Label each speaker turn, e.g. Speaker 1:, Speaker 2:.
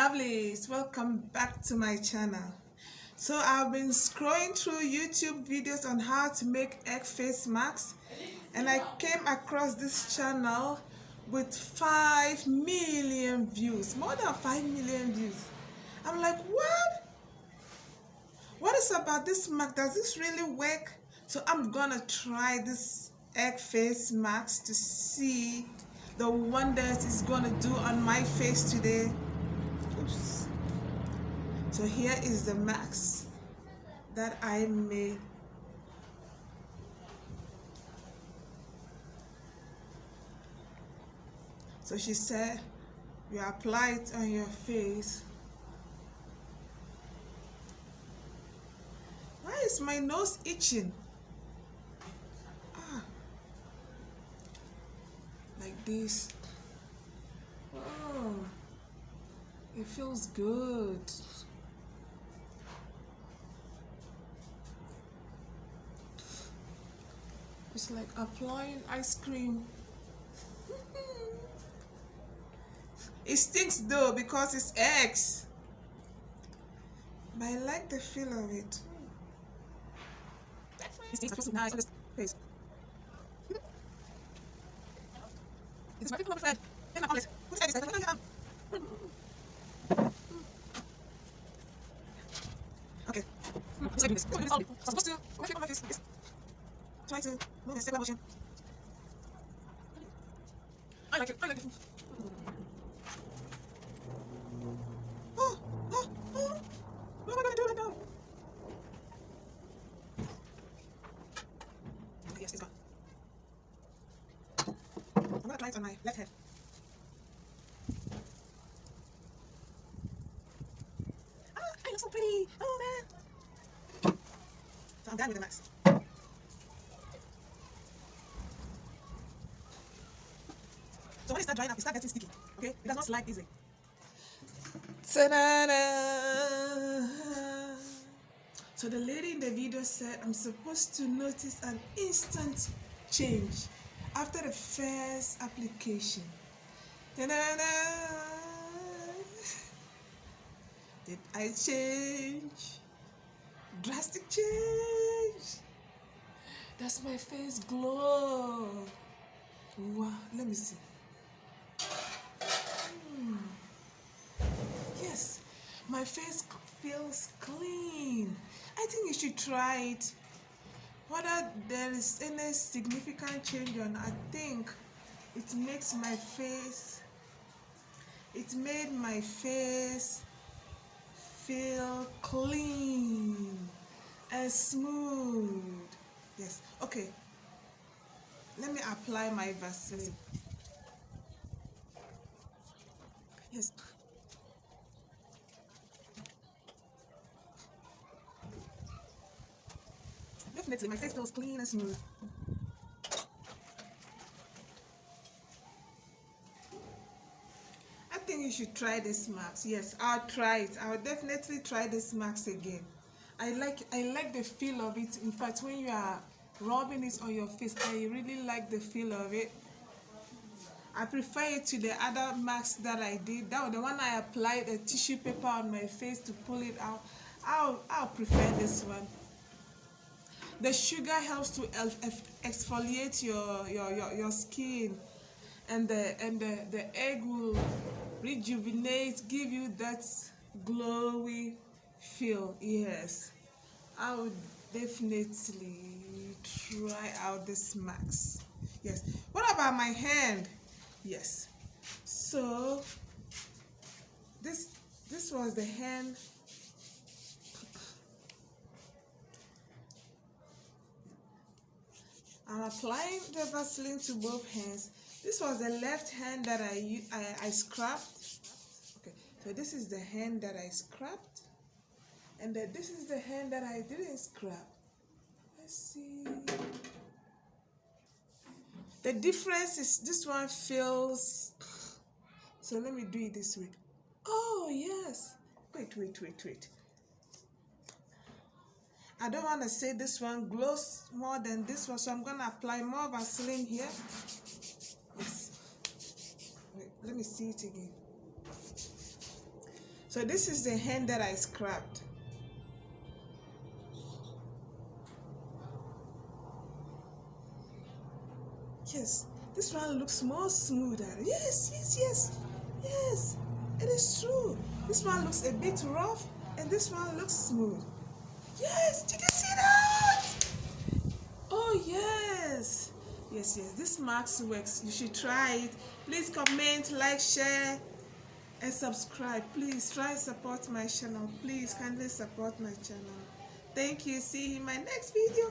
Speaker 1: lovelies, welcome back to my channel. So I've been scrolling through YouTube videos on how to make egg face masks, and I came across this channel with 5 million views, more than 5 million views. I'm like, what is about this mask? Does this really work? So I'm gonna try this egg face mask to see the wonders it's gonna do on my face today. Oops. So here is the mask that I made. So she said you apply it on your face. Why is my nose itching? Like this. Oh, it feels good. It's like applying ice cream. It stinks though because it's eggs, but I like the feel of it. It stinks so nice on this face. It's my people friend. Who's egg is that? Okay. Let's do this. I'm supposed to wash it on my face. Try to move in circular motion. I like it. I like it. What am I going to do right now? Okay, yes, it's gone. I'm going to try it on my left head. I look so pretty. Oh, man. So I'm done with the mask. So when it starts drying up, it starts getting sticky. Okay? It does not slide easily. Ta-da-da! So the lady in the video said I'm supposed to notice an instant change after the first application. Ta-da-da! Did I change? Drastic change. Does my face glow? Wow, let me see. Yes, my face feels clean. I think you should try it. Whether there is any significant change or not, I think it makes my face, it made my face feel clean and smooth. Yes, okay. Let me apply my Vaseline. Yes. Definitely, my face feels clean and smooth. I think you should try this mask. Yes, I'll try it. I'll definitely try this mask again. I like the feel of it. In fact, when you are rubbing it on your face, I really like the feel of it. I prefer it to the other mask that I did. That was the one I applied a tissue paper on my face to pull it out. I'll prefer this one. The sugar helps to exfoliate your skin, and the egg will rejuvenate, give you that glowy feel. Yes, I would definitely try out this mask. Yes. What about my hand? Yes. So this was the hand. I'm applying the Vaseline to both hands. This was the left hand that I scrubbed. Okay, so this is the hand that I scrubbed, and then this is the hand that I didn't scrub. Let's see. The difference is this one feels. So let me do it this way. Oh yes. Wait. I don't want to say this one glows more than this one, so I'm going to apply more Vaseline here. Yes. Wait, let me see it again. So this is the hand that I scrapped. Yes, this one looks more smoother. Yes, yes, yes, yes. It is true. This one looks a bit rough, and this one looks smooth. Yes, did you see that? Oh yes, yes, yes. This mask works. You should try it. Please comment, like, share, and subscribe. Please try and support my channel. Please kindly support my channel. Thank you. See you in my next video.